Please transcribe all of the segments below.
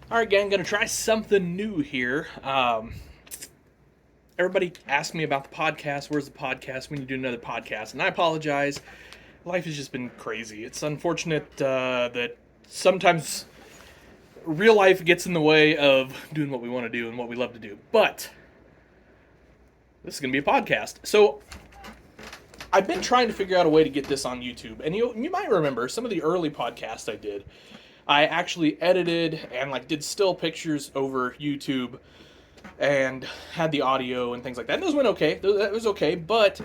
All right, gang, gonna try something new here. Everybody asked me about the podcast. Where's the podcast? We need to do another podcast, and I apologize. Life has just been crazy. It's unfortunate that sometimes real life gets in the way of doing what we want to do and what we love to do. But this is gonna be a podcast, so I've been trying to figure out a way to get this on YouTube. And you might remember some of the early podcasts I did. I actually edited and did still pictures over YouTube and had the audio and things like that. And those went okay. That was okay. But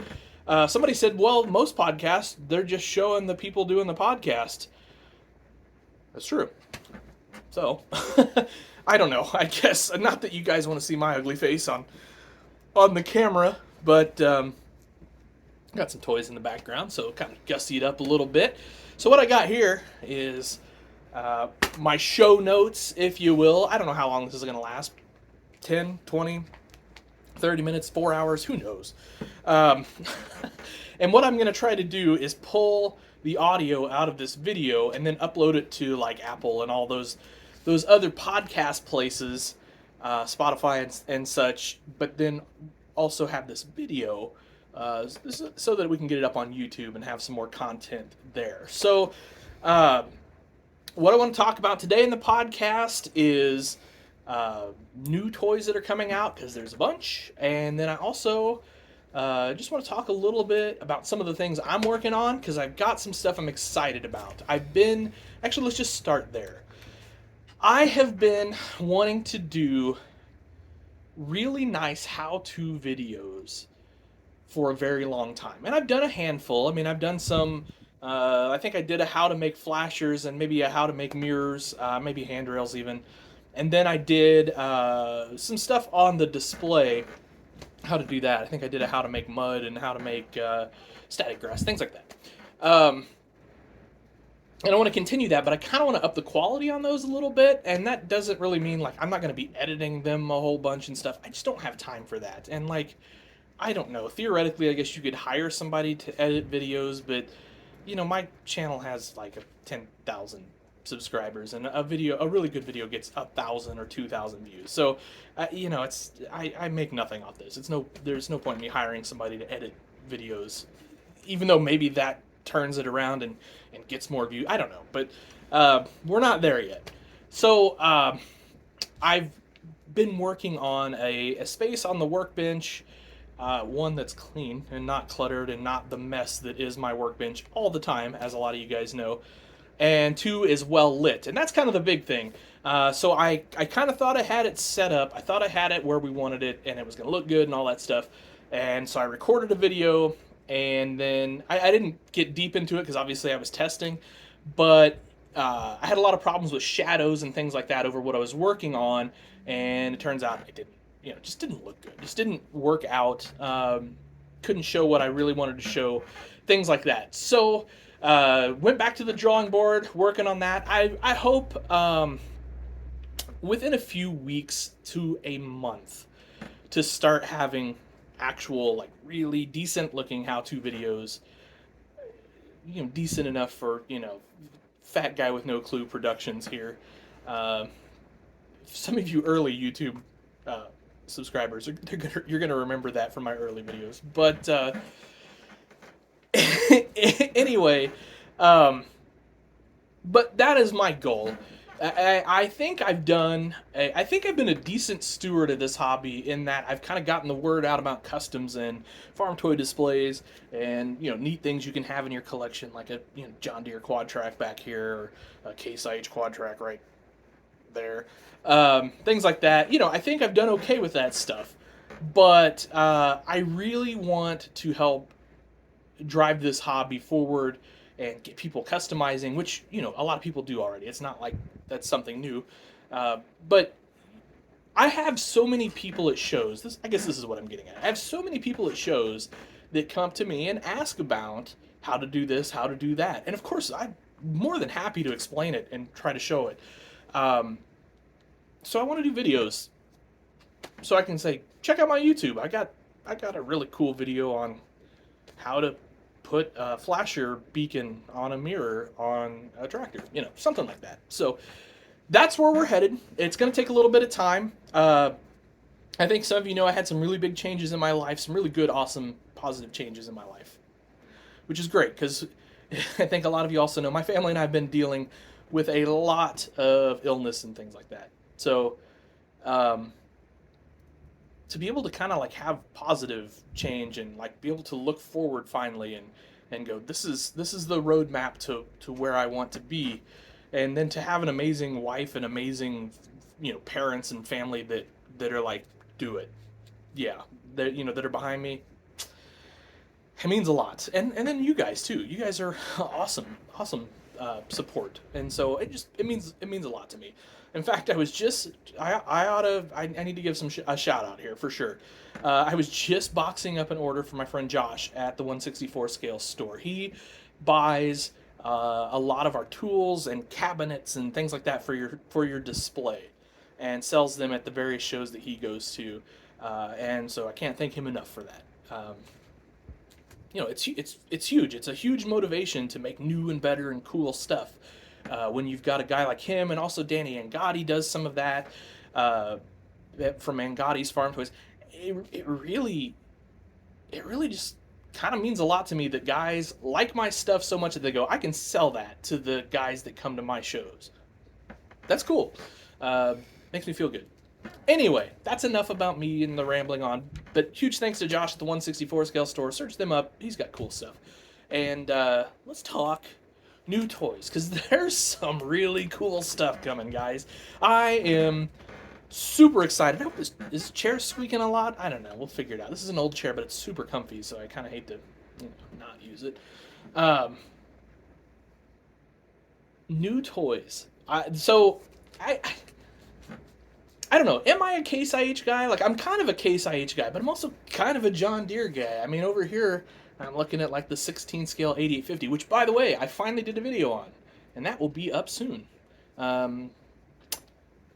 somebody said, well, most podcasts, they're just showing the people doing the podcast. That's true. So, I don't know. I guess, not that you guys want to see my ugly face on the camera, but got some toys in the background, so kind of gussy it up a little bit. So what I got here is my show notes, if you will. I don't know how long this is going to last. 10, 20, 30 minutes, 4 hours, who knows? And what I'm going to try to do is pull the audio out of this video and then upload it to Apple and all those other podcast places, Spotify and such, but then also have this video so that we can get it up on YouTube and have some more content there. So what I want to talk about today in the podcast is new toys that are coming out, because there's a bunch. And then I also just want to talk a little bit about some of the things I'm working on, because I've got some stuff I'm excited about. Actually, let's just start there. I have been wanting to do really nice how-to videos for a very long time. And I've done a handful. I mean, I've done some, I think I did a how to make flashers and maybe a how to make mirrors, maybe handrails even. And then I did some stuff on the display, how to do that. I think I did a how to make mud and how to make static grass, things like that. And I want to continue that, but I kind of want to up the quality on those a little bit. And that doesn't really mean I'm not going to be editing them a whole bunch and stuff. I just don't have time for that. And I don't know. Theoretically, I guess you could hire somebody to edit videos, but my channel has a 10,000 subscribers, and a really good video gets 1,000 or 2,000 views. So, I make nothing off this. There's no point in me hiring somebody to edit videos, even though maybe that turns it around and gets more views. I don't know, but we're not there yet. So, I've been working on a space on the workbench. One that's clean and not cluttered and not the mess that is my workbench all the time, as a lot of you guys know. And 2 is well lit, and that's kind of the big thing. So I kind of thought I had it set up. I thought I had it where we wanted it, and it was going to look good and all that stuff. And so I recorded a video, and then I didn't get deep into it because obviously I was testing, but I had a lot of problems with shadows and things like that over what I was working on, and it turns out it didn't. It just didn't look good. Just didn't work out. Couldn't show what I really wanted to show. Things like that. So went back to the drawing board, working on that. I hope within a few weeks to a month to start having actual really decent looking how-to videos. Decent enough for fat guy with no clue productions here. Some of you early YouTube subscribers you're gonna remember that from my early videos, but anyway, but that is my goal. I think I've been a decent steward of this hobby, in that I've kind of gotten the word out about customs and farm toy displays and neat things you can have in your collection, like a John Deere quad track back here, or a Case IH quad track right there. Things like that. I think I've done okay with that stuff, but I really want to help drive this hobby forward and get people customizing, which a lot of people do already. It's not like that's something new, but I have so many people at shows. I guess this is what I'm getting at. I have so many people at shows that come up to me and ask about how to do this, how to do that, and of course I'm more than happy to explain it and try to show it. So I want to do videos, so I can say, check out my YouTube. I got a really cool video on how to put a flasher beacon on a mirror on a tractor, something like that. So that's where we're headed. It's going to take a little bit of time. I think some of you know I had some really big changes in my life, some really good, awesome, positive changes in my life, which is great because I think a lot of you also know my family and I have been dealing with a lot of illness and things like that. So, um, to be able to kind of like have positive change and like be able to look forward finally and go, this is the roadmap to where I want to be, and then to have an amazing wife and amazing, parents and family that are like, do it, yeah, that are behind me. It means a lot, and then you guys too. You guys are awesome support, and so it means a lot to me. In fact, I need to give a shout out here for sure. I was just boxing up an order for my friend Josh at the 164 scale store. He buys a lot of our tools and cabinets and things like that for your display, and sells them at the various shows that he goes to. And so I can't thank him enough for that. It's huge. It's a huge motivation to make new and better and cool stuff. When you've got a guy like him, and also Danny Angotti does some of that from Angotti's Farm Toys. It really just kind of means a lot to me that guys like my stuff so much that they go, I can sell that to the guys that come to my shows. That's cool. Makes me feel good. Anyway, that's enough about me and the rambling on. But huge thanks to Josh at the 164 scale store. Search them up. He's got cool stuff. And let's talk new toys, because there's some really cool stuff coming, guys. I am super excited. I hope is chair squeaking a lot? I don't know. We'll figure it out. This is an old chair, but it's super comfy, so I kind of hate to not use it. New toys. I don't know. Am I a Case IH guy? Like, I'm kind of a Case IH guy, but I'm also kind of a John Deere guy. I mean, over here, I'm looking at like the 16 scale 8850, which, by the way, I finally did a video on, and that will be up soon.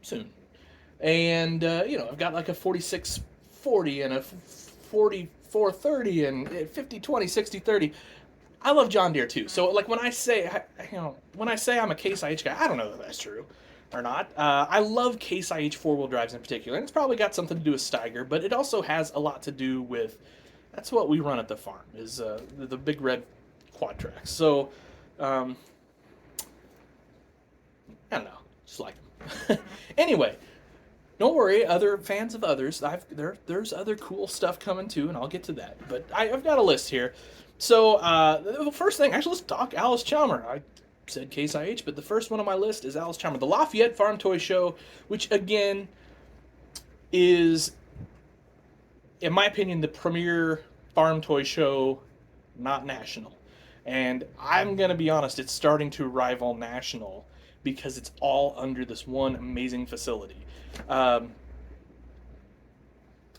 Soon. And, I've got like a 4640 and a 4430 and 5020, 6030. I love John Deere too. So, like, when I say I'm a Case IH guy, I don't know if that's true or not. I love Case IH four-wheel drives in particular, and it's probably got something to do with Steiger, but it also has a lot to do with, that's what we run at the farm, is the big red quad tracks. So, I don't know, just like them. Anyway, don't worry, other fans of others, there's other cool stuff coming too, and I'll get to that. But I've got a list here. So, the first thing, actually, let's talk Alice Chalmer. I said Case IH, but the first one on my list is Alice Chalmer, the Lafayette Farm Toy Show, which again is, in my opinion, the premier farm toy show, not national. And I'm gonna be honest, it's starting to rival national because it's all under this one amazing facility.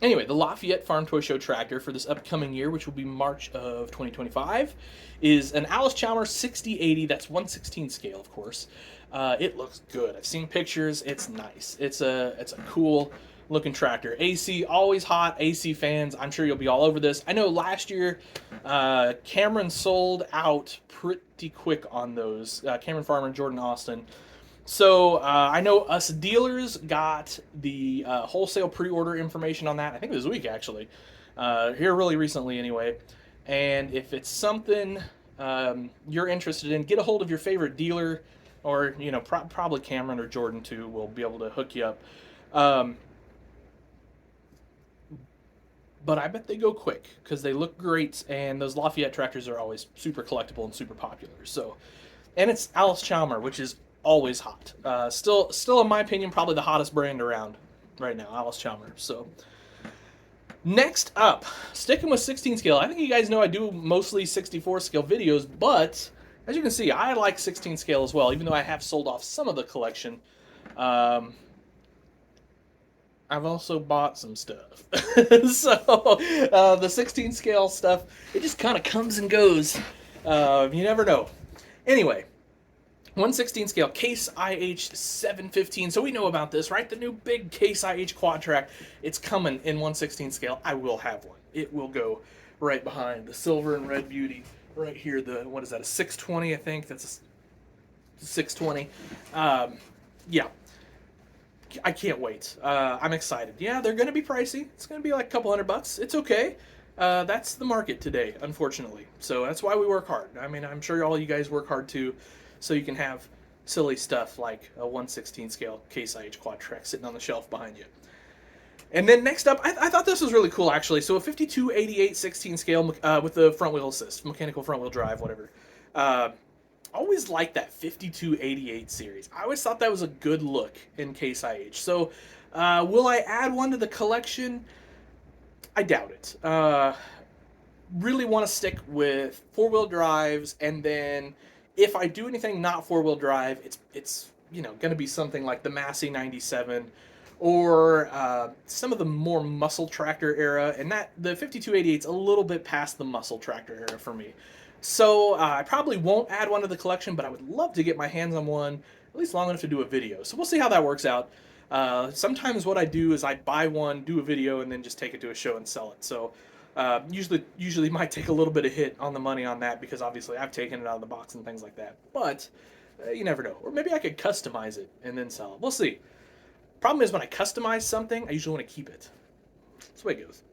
Anyway, the Lafayette Farm Toy Show tractor for this upcoming year, which will be March of 2025, is an Alice Chalmer 6080. That's 1/16 scale, of course. It looks good. I've seen pictures. It's nice. It's a cool looking tractor. AC, always hot. AC fans, I'm sure you'll be all over this. I know last year, Cameron sold out pretty quick on those. Cameron Farmer and Jordan Austin. So I know us dealers got the wholesale pre-order information on that. I think it was this week, actually. Here really recently, anyway. And if it's something you're interested in, get a hold of your favorite dealer, or probably Cameron or Jordan too will be able to hook you up. But I bet they go quick because they look great, and those Lafayette tractors are always super collectible and super popular. So, and it's Alice Chalmer, which is always hot. Still, in my opinion, probably the hottest brand around right now, Alice Chalmer. So, next up, sticking with 16 scale. I think you guys know I do mostly 64 scale videos, but as you can see, I like 16 scale as well, even though I have sold off some of the collection. I've also bought some stuff. So, the 16 scale stuff, it just kind of comes and goes. You never know. Anyway, 1/16 scale Case IH 715. So we know about this, right? The new big Case IH quad track. It's coming in 1/16 scale. I will have one. It will go right behind the silver and red beauty. Right here, what is that, a 620, I think? That's a 620. Yeah. I can't wait. I'm excited. Yeah, they're going to be pricey. It's going to be like a couple $100. It's okay. That's the market today, unfortunately. So that's why we work hard. I mean, I'm sure all you guys work hard too, so you can have silly stuff like a 1/16 scale Case IH quad track sitting on the shelf behind you. And then next up, I thought this was really cool actually. So a 52/88 16 scale with the front wheel assist, mechanical front wheel drive, whatever. Always liked that 52/88 series. I always thought that was a good look in Case IH. So will I add one to the collection? I doubt it. Really want to stick with four-wheel drives, and then if I do anything not four-wheel drive, it's going to be something like the Massey 97 or some of the more muscle tractor era, and that the 52/88 is a little bit past the muscle tractor era for me. So I probably won't add one to the collection, but I would love to get my hands on one, at least long enough to do a video. So we'll see how that works out. Sometimes what I do is I buy one, do a video, and then just take it to a show and sell it. So usually might take a little bit of hit on the money on that because obviously I've taken it out of the box and things like that. But you never know. Or maybe I could customize it and then sell it. We'll see. Problem is when I customize something, I usually want to keep it. That's the way it goes.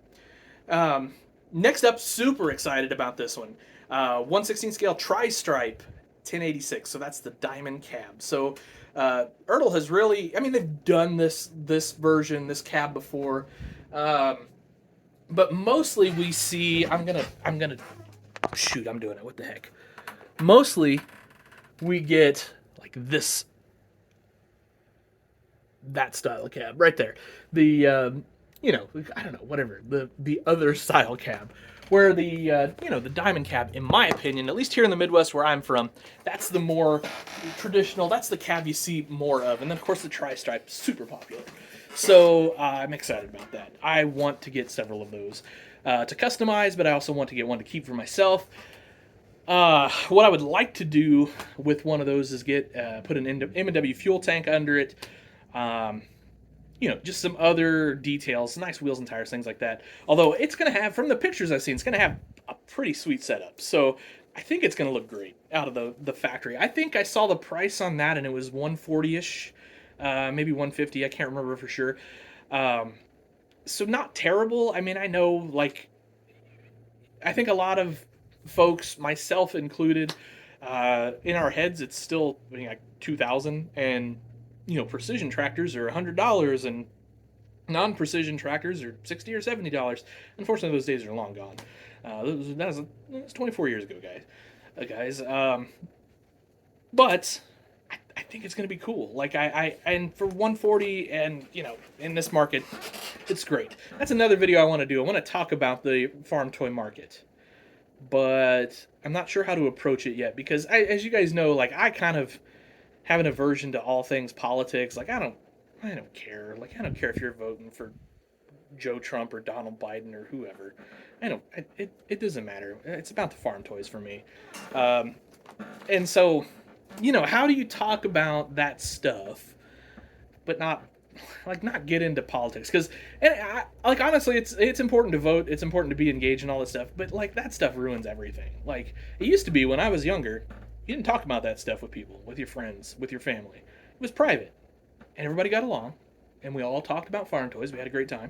Next up, super excited about this one. 1/16 scale tri-stripe 1086. So that's the diamond cab. So Ertl has really, I mean, they've done this version, this cab before. But mostly we see, I'm gonna, shoot, I'm doing it, what the heck. Mostly we get like that style of cab right there. The, I don't know, whatever, the other style cab. Where the, the diamond cab, in my opinion, at least here in the Midwest where I'm from, that's the more traditional, that's the cab you see more of. And then, of course, the tri-stripe, super popular. So I'm excited about that. I want to get several of those to customize, but I also want to get one to keep for myself. What I would like to do with one of those is put an M&W fuel tank under it. Just some other details, nice wheels and tires, things like that. Although it's going to have, from the pictures I've seen, it's going to have a pretty sweet setup. So I think it's going to look great out of the factory. I think I saw the price on that and it was $140-ish, maybe $150. I can't remember for sure. So not terrible. I mean, I know, I think a lot of folks, myself included, in our heads, it's still like $2,000, and precision tractors are $100 and non-precision tractors are $60 or $70. Unfortunately, those days are long gone. That was 24 years ago, guys. But I think it's going to be cool. And for 140, and in this market, it's great. That's another video I want to do. I want to talk about the farm toy market, but I'm not sure how to approach it yet because as you guys know, I kind of have an aversion to all things politics. I don't care. I don't care if you're voting for Joe Trump or Donald Biden or whoever. It doesn't matter. It's about the farm toys for me. And so, how do you talk about that stuff, but not get into politics? Because, honestly, it's important to vote. It's important to be engaged in all this stuff. But that stuff ruins everything. It used to be when I was younger. You didn't talk about that stuff with people, with your friends, with your family. It was private. And everybody got along. And we all talked about farm toys. We had a great time.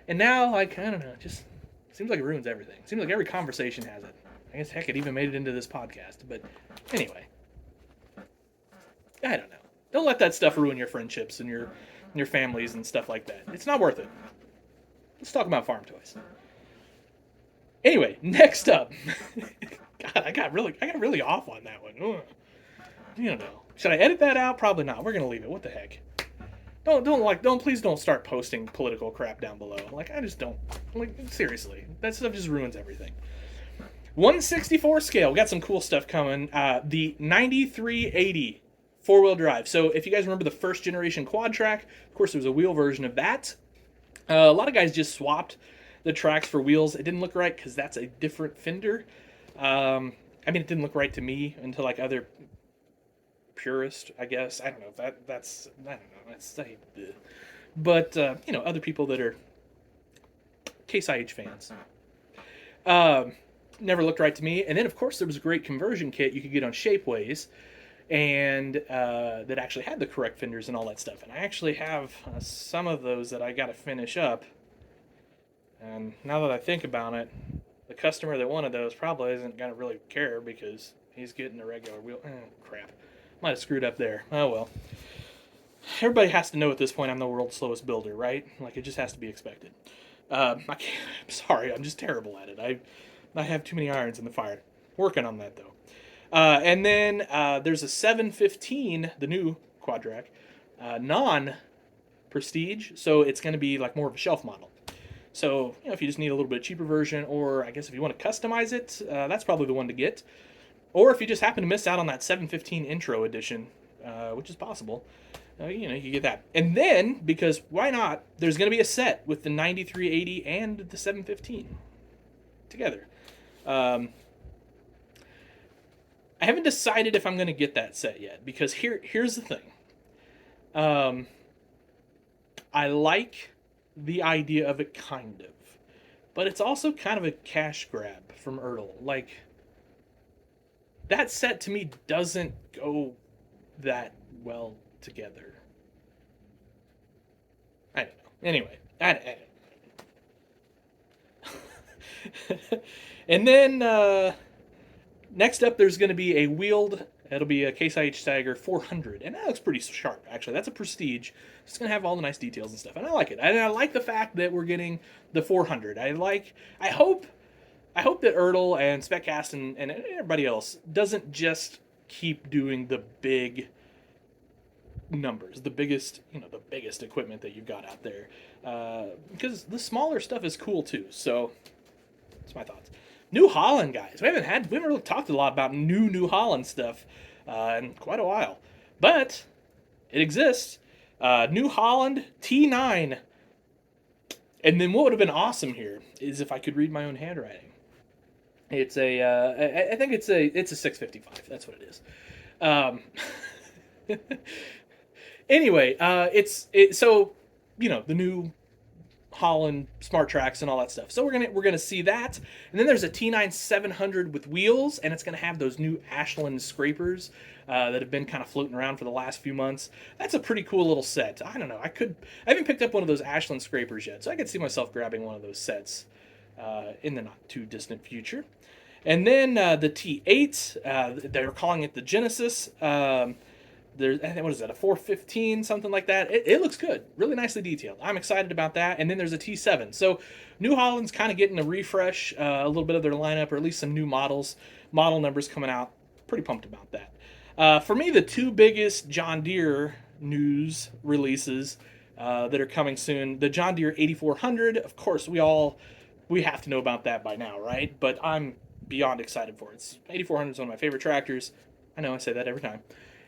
And now, I don't know, it just seems like it ruins everything. It seems like every conversation has it. I guess, heck, it even made it into this podcast. But anyway. I don't know. Don't let that stuff ruin your friendships and your families and stuff like that. It's not worth it. Let's talk about farm toys. Anyway, next up. God, I got really off on that one. Ugh. Should I edit that out? Probably not. We're gonna leave it. What the heck? Please don't start posting political crap down below. I just don't. Seriously, that stuff just ruins everything. 1/64 scale. We got some cool stuff coming. The 9380 four-wheel drive. So if you guys remember the first generation quad track, of course there was a wheel version of that. A lot of guys just swapped the tracks for wheels. It didn't look right because that's a different fender. It didn't look right to me until other purists, I guess. I don't know if that's I don't know. That's but other people that are Case IH fans. Never looked right to me. And then of course there was a great conversion kit you could get on Shapeways. and that actually had the correct fenders and all that stuff. And I actually have some of those that I got to finish up. And now that I think about it, the customer that wanted those probably isn't going to really care because he's getting a regular wheel. Crap. Might have screwed up there. Oh well. Everybody has to know at this point I'm the world's slowest builder, right? Like, it just has to be expected. I'm sorry, I'm just terrible at it. I have too many irons in the fire. Working on that, though. And then there's a 715, the new Quadrac, non-prestige, so it's going to be like more of a shelf model. So, if you just need a little bit cheaper version, or I guess if you want to customize it, that's probably the one to get. Or if you just happen to miss out on that 715 intro edition, which is possible, you get that. And then, because why not, there's going to be a set with the 9380 and the 715 together. I haven't decided if I'm going to get that set yet, because here's the thing. I like the idea of it, kind of. But it's also kind of a cash grab from Ertl. Like, that set to me doesn't go that well together. I don't know. Anyway, I don't know. And then next up, there's going to be a wheeled. It'll be a Case IH Stagger 400, and that looks pretty sharp, actually. That's a Prestige. It's going to have all the nice details and stuff, and I like it. And I like the fact that we're getting the 400. I hope that Ertl and Speccast and everybody else doesn't just keep doing the big numbers, the biggest equipment that you've got out there, because the smaller stuff is cool too. So that's my thoughts. New Holland, guys. We haven't really talked a lot about New Holland stuff in quite a while, but it exists. New Holland T9, and then what would have been awesome here is if I could read my own handwriting. It's I think it's a 655. That's what it is. Anyway, so the new Holland smart tracks and all that stuff. So we're gonna see that, and then there's a T9 700 with wheels, and it's gonna have those new Ashland scrapers that have been kind of floating around for the last few months. That's a pretty cool little set. I don't know. I haven't picked up one of those Ashland scrapers yet, so I could see myself grabbing one of those sets in the not too distant future. And then the T8, they're calling it the Genesis. There's, what is that, a 415, something like that. It looks good, really nicely detailed. I'm excited about that. And then there's a T7. So New Holland's kind of getting a refresh, a little bit of their lineup, or at least some new model numbers coming out. Pretty pumped about that. For me, the two biggest John Deere news releases that are coming soon, the John Deere 8400. Of course, we have to know about that by now, right? But I'm beyond excited for it. 8400 is one of my favorite tractors. I know I say that every time.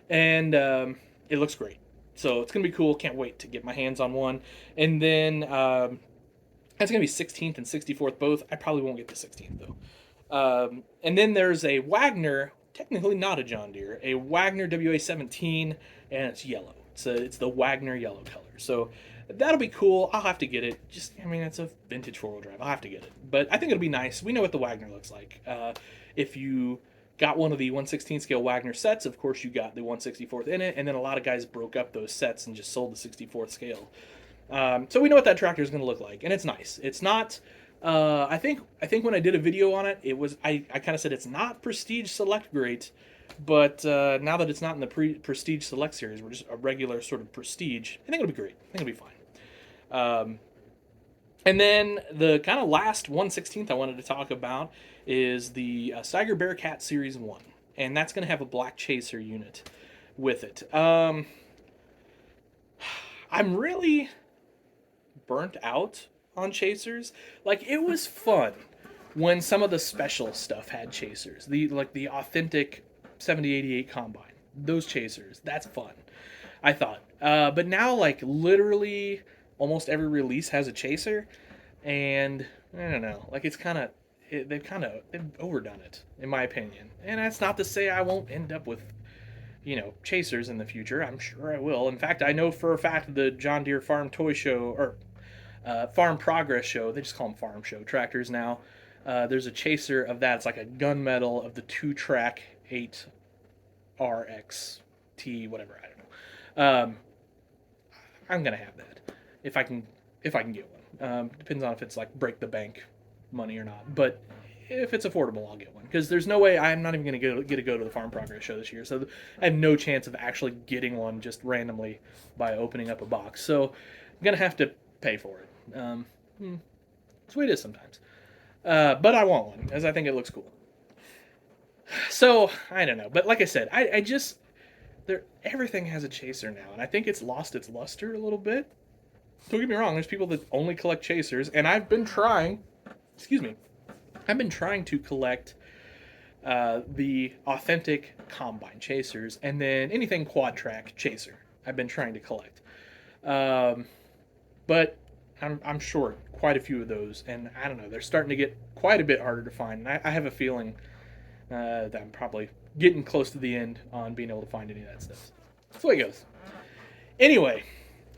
And it looks great. So it's going to be cool. Can't wait to get my hands on one. And then that's going to be 16th and 64th both. I probably won't get the 16th, though. And then there's a Wagner, technically not a John Deere, a Wagner WA17, and it's yellow. It's the Wagner yellow color. So that'll be cool. I'll have to get it. It's a vintage four-wheel drive. I'll have to get it. But I think it'll be nice. We know what the Wagner looks like. If you got one of the 1/16 scale Wagner sets, of course you got the 1/64th in it, and then a lot of guys broke up those sets and just sold the 64th scale. So we know what that tractor is going to look like, and it's nice. It's not. I think when I did a video on it, it was I kind of said it's not Prestige Select great, but now that it's not in the Prestige Select series, we're just a regular sort of Prestige. I think it'll be great. I think it'll be fine. And then the kind of last 1/16th I wanted to talk about is the Steiger Bearcat Series 1. And that's going to have a black chaser unit with it. I'm really burnt out on chasers. Like, it was fun when some of the special stuff had chasers. The authentic 7088 Combine. Those chasers. That's fun, I thought. But now, like, literally almost every release has a chaser. And I don't know. Like, they've overdone it, in my opinion. And that's not to say I won't end up with, chasers in the future. I'm sure I will. In fact, I know for a fact the John Deere Farm Toy Show, or Farm Progress Show, they just call them Farm Show tractors now. There's a chaser of that. It's like a gunmetal of the 2-track 8 RXT, whatever, I don't know. I'm gonna have that if I can get one. Depends on if it's like break the bank money or not. But if it's affordable, I'll get one because there's no way I'm not even gonna get to go to the Farm Progress show this year. So I have no chance of actually getting one just randomly by opening up a box. So I'm gonna have to pay for it. That's the way it is sometimes. But I want one as I think it looks cool. So I don't know, but like I said, I just everything has a chaser now, and I think it's lost its luster a little bit. Don't get me wrong, there's people that only collect chasers, and I've been trying. Excuse me, I've been trying to collect the authentic combine chasers, and then anything quad track chaser. I've been trying to collect, but I'm short quite a few of those, and I don't know. They're starting to get quite a bit harder to find. And I have a feeling that I'm probably getting close to the end on being able to find any of that stuff. That's the way it goes. Anyway,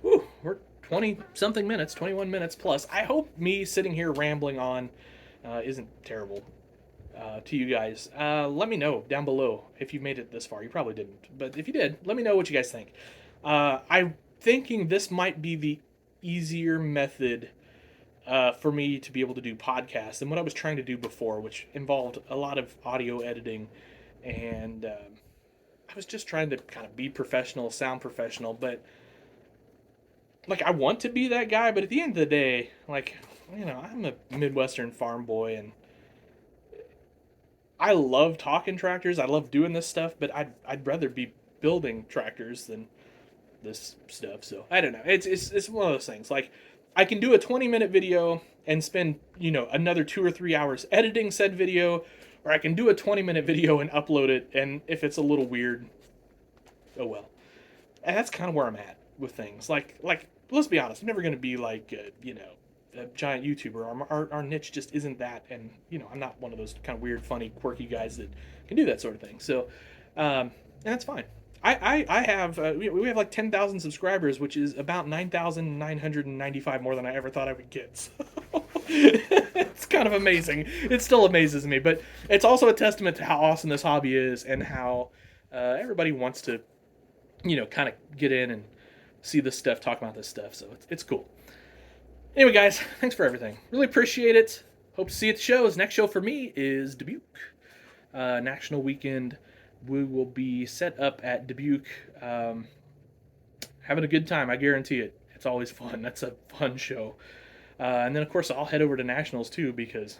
we're 20 something minutes, 21 minutes plus. I hope me sitting here rambling on isn't terrible to you guys. Let me know down below if you made it this far. You probably didn't, but if you did, let me know what you guys think. I'm thinking this might be the easier method for me to be able to do podcasts than what I was trying to do before, which involved a lot of audio editing, and I was just trying to kind of be professional, sound professional, but like I want to be that guy, but at the end of the day, like, you know, I'm a Midwestern farm boy, and I love talking tractors. I love doing this stuff, but I'd rather be building tractors than this stuff. So I don't know. It's one of those things. Like I can do a 20-minute video and spend, you know, another 2 or 3 hours editing said video, or I can do a 20-minute video and upload it, and if it's a little weird, oh well. And that's kind of where I'm at with things. Like let's be honest, I'm never going to be like you know, a giant YouTuber. Our niche just isn't that, and you know, I'm not one of those kind of weird, funny, quirky guys that can do that sort of thing. So, and that's fine. I have we have like 10,000 subscribers, which is about 9,995 more than I ever thought I would get. So it's kind of amazing. It still amazes me, but it's also a testament to how awesome this hobby is and how everybody wants to, you know, kind of get in and see this stuff, talk about this stuff. So it's cool. Anyway, guys, thanks for everything. Really appreciate it. Hope to see you at the shows. Next show for me is Dubuque National Weekend. We will be set up at Dubuque, having a good time. I guarantee it. It's always fun. That's a fun show. And then, of course, I'll head over to Nationals, too, because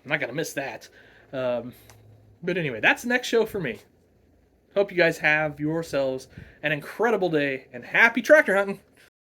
I'm not going to miss that. But anyway, that's the next show for me. Hope you guys have yourselves an incredible day, and happy tractor hunting!